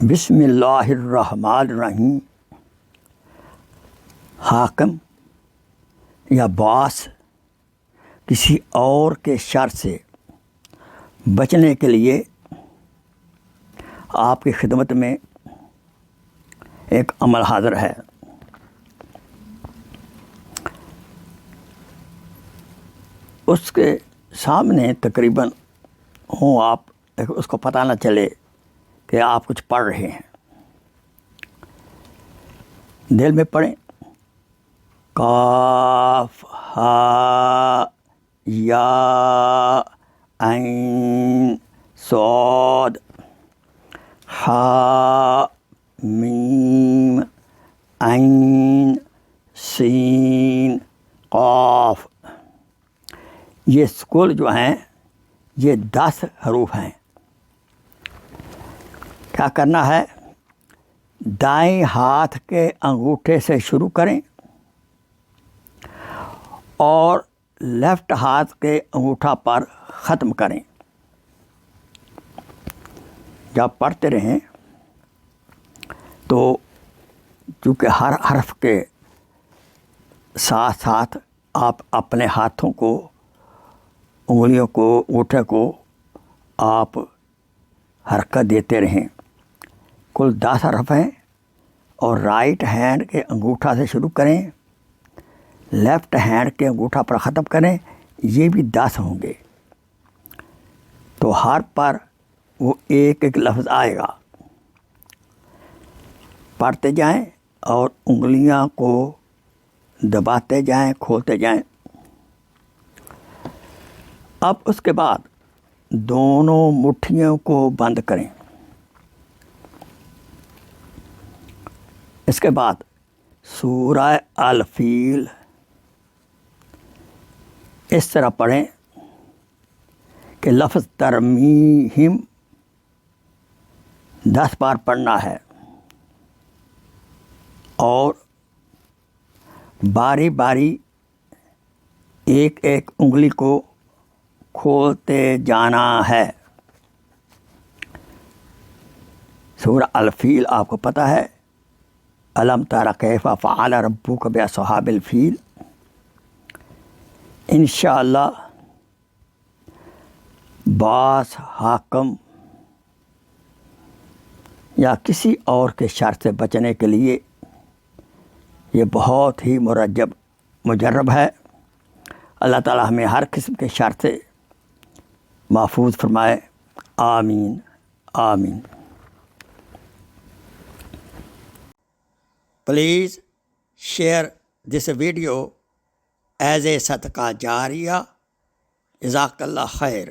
بسم اللہ الرحمن الرحیم۔ حاکم یا باس کسی اور کے شر سے بچنے کے لیے آپ کی خدمت میں ایک عمل حاضر ہے۔ اس کے سامنے تقریباً آپ اس کو پتہ نہ چلے کہ آپ کچھ پڑھ رہے ہیں، دل میں پڑھیں کاف ہا یا عین صاد ہا میم عین سین قاف۔ یہ کل جو ہیں یہ 10 حروف ہیں۔ کیا کرنا ہے؟ دائیں ہاتھ کے انگوٹھے سے شروع کریں اور لیفٹ ہاتھ کے انگوٹھا پر ختم کریں۔ جب پڑھتے رہیں تو چونکہ ہر حرف کے ساتھ ساتھ آپ اپنے ہاتھوں کو، انگلیوں کو، انگوٹھے کو آپ حرکت دیتے رہیں۔ کل 10 حرف ہیں اور رائٹ ہینڈ کے انگوٹھا سے شروع کریں، لیفٹ ہینڈ کے انگوٹھا پر ختم کریں، یہ بھی 10 ہوں گے۔ تو ہر پر وہ ایک ایک لفظ آئے گا۔ پڑھتے جائیں اور انگلیاں کو دباتے جائیں، کھولتے جائیں۔ اب اس کے بعد دونوں مٹھیوں کو بند کریں۔ اس کے بعد سورہ الفیل اس طرح پڑھیں کہ لفظ ترمیہم 10 بار پڑھنا ہے اور باری باری ایک ایک انگلی کو کھولتے جانا ہے۔ سورہ الفیل آپ کو پتہ ہے، الم تر کیف فعل ربک باصحاب الفیل۔ انشاءاللہ باس، حاکم یا کسی اور کے شر سے بچنے کے لیے یہ بہت ہی مجرب ہے۔ اللہ تعالی ہمیں ہر قسم کے شر سے محفوظ فرمائے، آمین آمین۔ Please share this video as a صدقہ جاریہ۔ جزاک اللہ خیر۔